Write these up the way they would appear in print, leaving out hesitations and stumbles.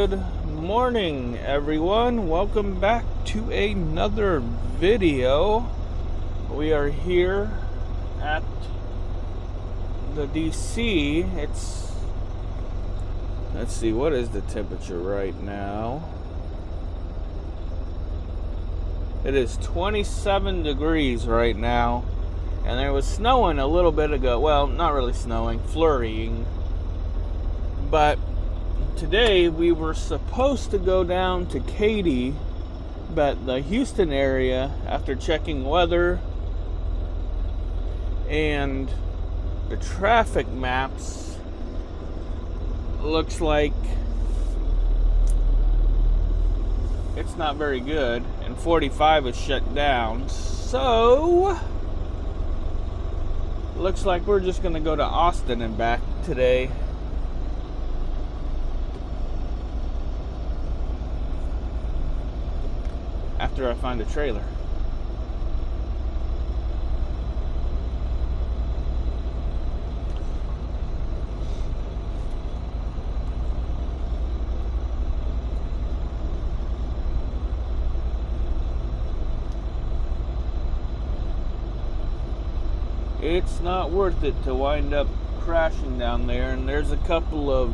Good morning, everyone. Welcome back to another video. We are here at the DC. Let's see, what is the temperature right now? It is 27 degrees right now, and there was snowing a little bit ago. Well, not really snowing, flurrying. But today we were supposed to go down to Katy, but the Houston area, after checking weather and the traffic maps, looks like it's not very good, and 45 is shut down. So looks like we're just gonna go to Austin and back today. After I find a trailer. It's not worth it to wind up crashing down there, and there's a couple of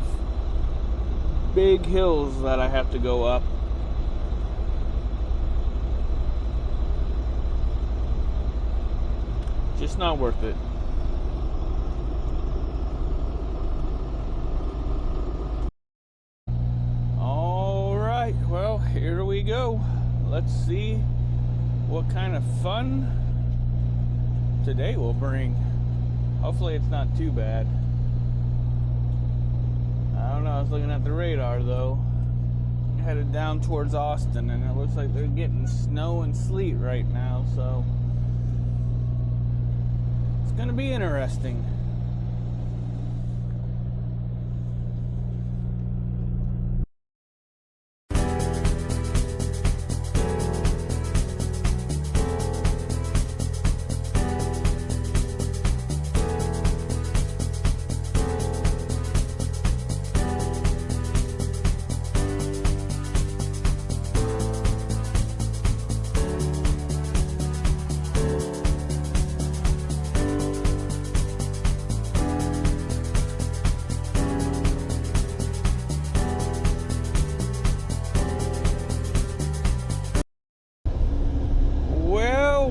big hills that I have to go up. Just not worth it. Alright, well, here we go. Let's see what kind of fun today will bring. Hopefully it's not too bad. I don't know, I was looking at the radar though. Headed down towards Austin, and it looks like they're getting snow and sleet right now, so it's gonna be interesting.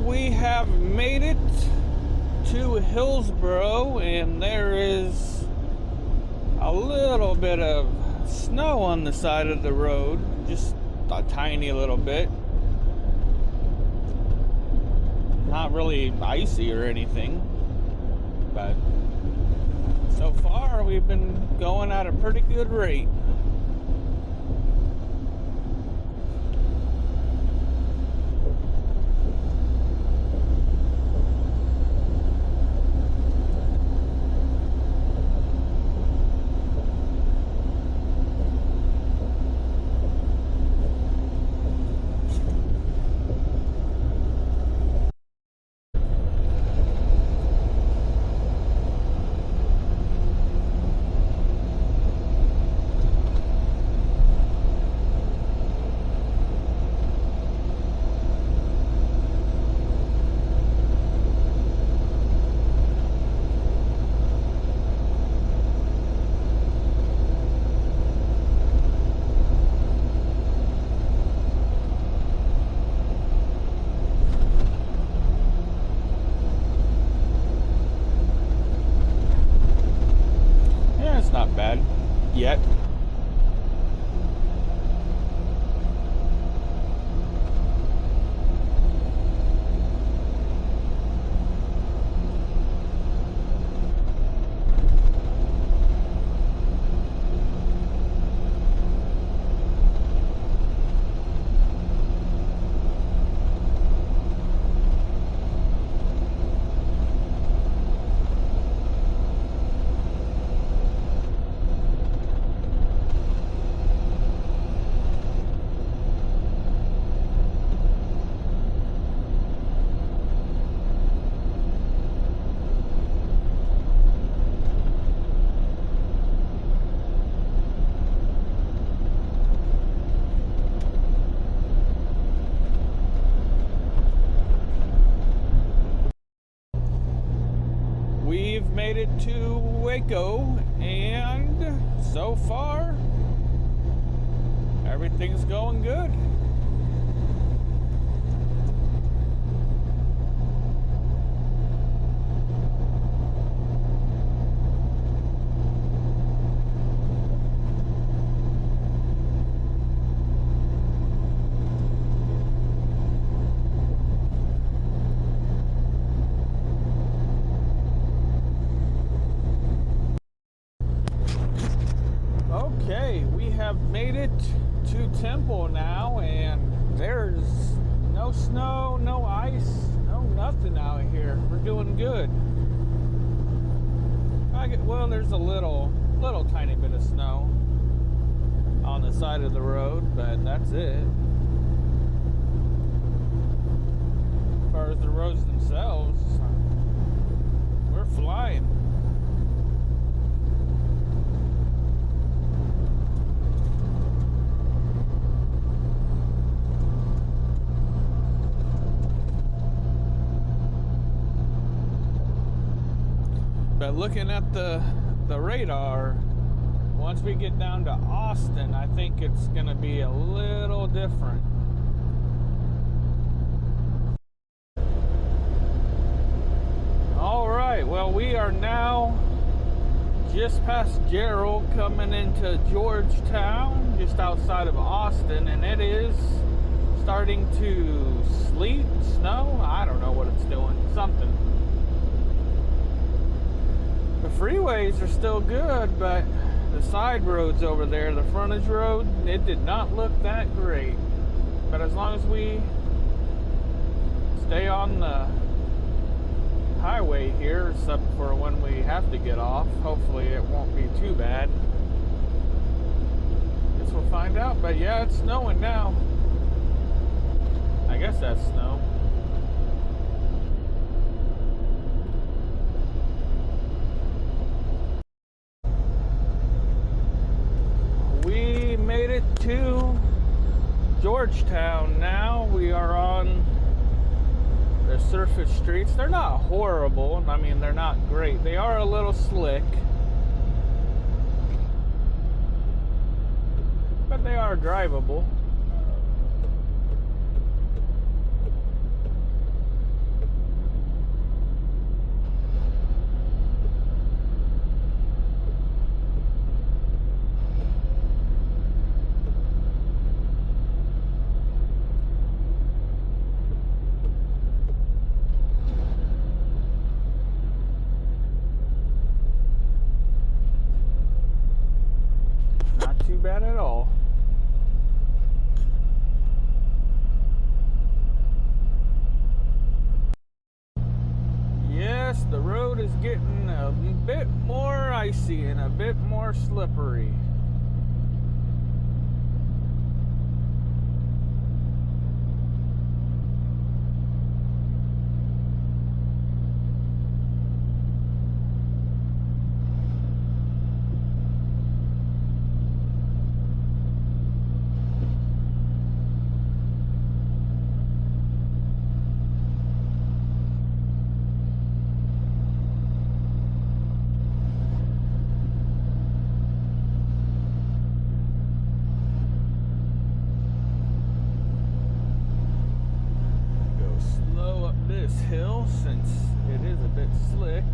We have made it to Hillsboro, and there is a little bit of snow on the side of the road, just a tiny little bit. Not really icy or anything, but so far we've been going at a pretty good rate. Not bad yet. we've made it to Waco, and so far, everything's going good. Okay, we have made it to Temple now, and there's no snow, no ice, no nothing out here. We're doing good. Well, there's a little tiny bit of snow on the side of the road, but that's it. As far as the roads themselves, we're flying. But looking at the radar, once we get down to Austin, I think it's going to be a little different. All right, well, we are now just past Gerald, coming into Georgetown, just outside of Austin, and it is starting to sleet, snow. I don't know what it's doing, something. The freeways are still good, but the side roads over there, the frontage road, it did not look that great. But as long as we stay on the highway here, except for when we have to get off, hopefully it won't be too bad. Guess we'll find out. But yeah, it's snowing now. I guess that's snow. We made it to Georgetown now. We are on the surface streets. They're not horrible. I mean, they're not great. They are a little slick, but they are drivable. Bad at all. Yes, the road is getting a bit more icy and a bit more slippery. Hill, since it is a bit slick.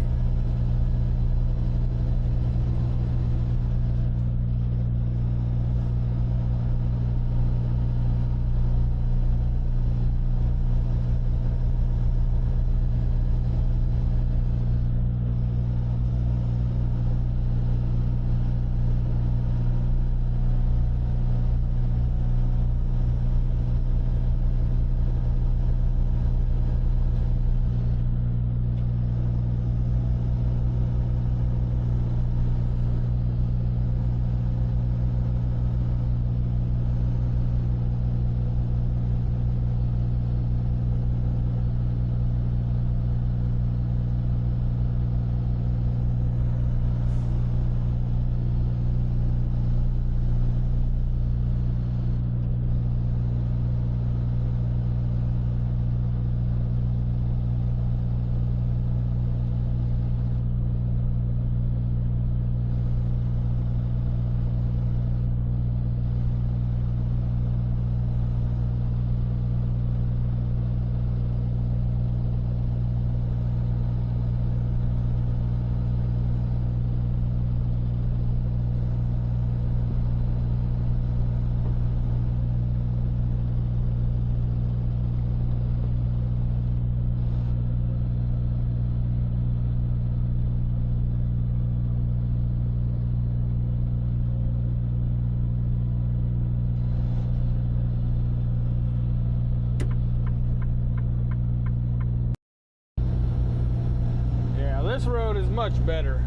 This road is much better.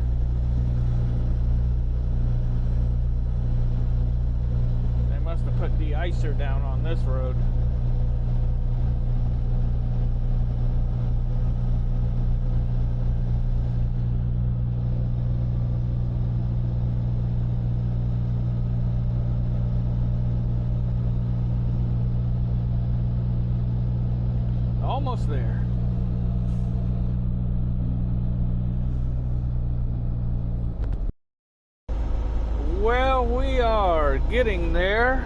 They must have put de-icer down on this road. Almost there. Well, we are getting there,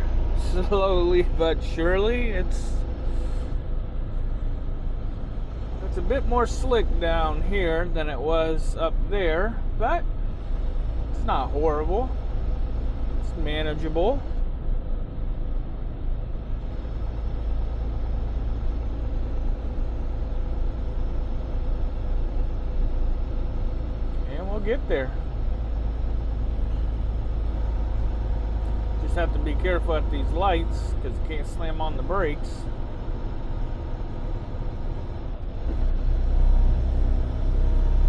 slowly but surely. It's a bit more slick down here than it was up there, but it's not horrible. It's manageable. And we'll get there. Just have to be careful at these lights because you can't slam on the brakes.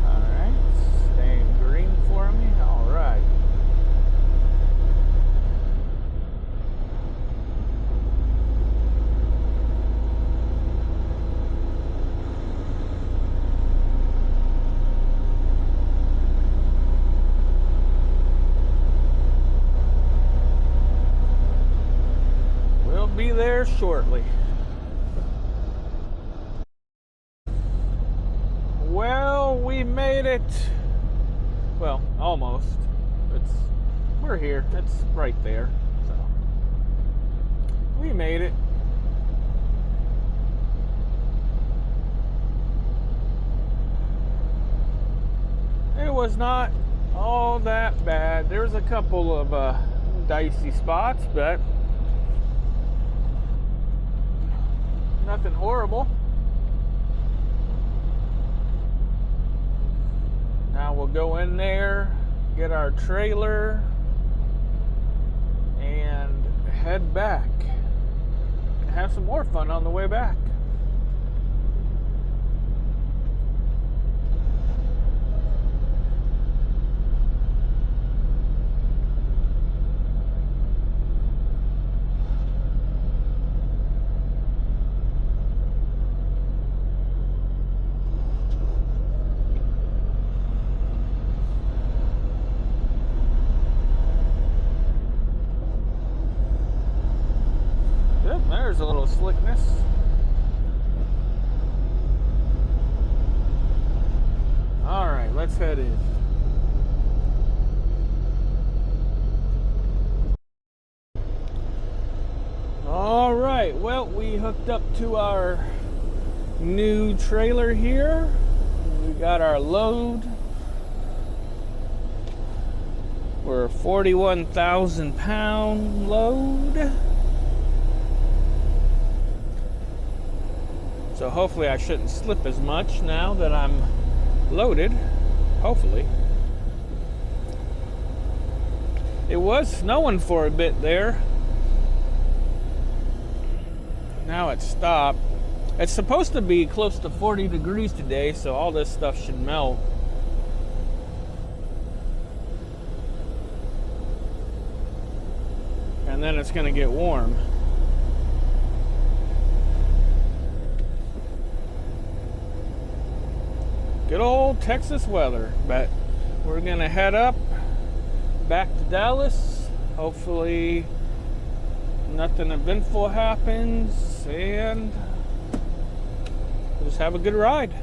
Alright, staying green for me. Alright. Be there shortly. Well, we made it. Well, almost. We're here. It's right there. So we made it. It was not all that bad. There's a couple of dicey spots, but nothing horrible. Now we'll go in there, get our trailer, and head back. And have some more fun on the way back. There's a little slickness. Alright, let's head in. Alright, well, we hooked up to our new trailer here. We got our load. We're a 41,000 pound load. So hopefully I shouldn't slip as much now that I'm loaded. Hopefully. It was snowing for a bit there. Now it stopped. It's supposed to be close to 40 degrees today, so all this stuff should melt. And then it's going to get warm. Good old Texas weather, but we're gonna head up back to Dallas. Hopefully nothing eventful happens and we'll just have a good ride.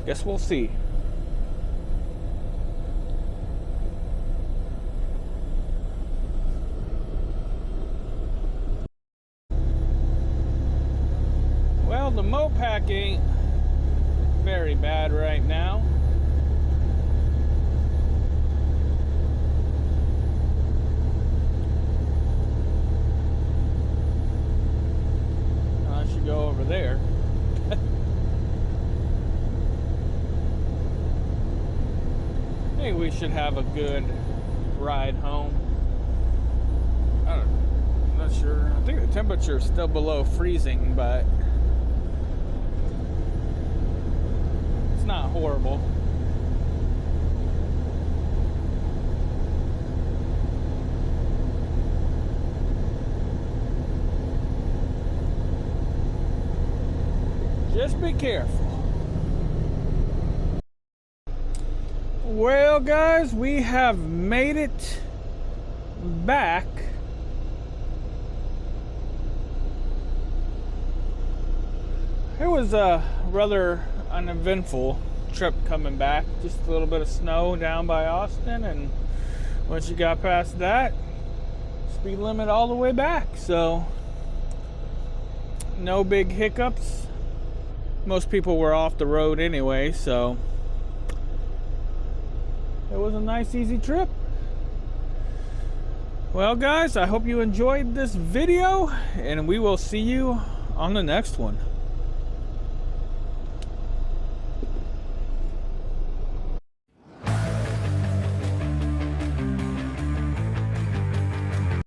Guess we'll see. Well, the Mopac ain't very bad right now. I should go over there. I think we should have a good ride home. I'm not sure. I think the temperature is still below freezing, but not horrible. Just be careful. Well, guys, we have made it back. It was a rather uneventful trip coming back. Just a little bit of snow down by Austin, and once you got past that, speed limit all the way back. So no big hiccups. Most people were off the road anyway, so it was a nice, easy trip. Well, guys, I hope you enjoyed this video, and we will see you on the next one.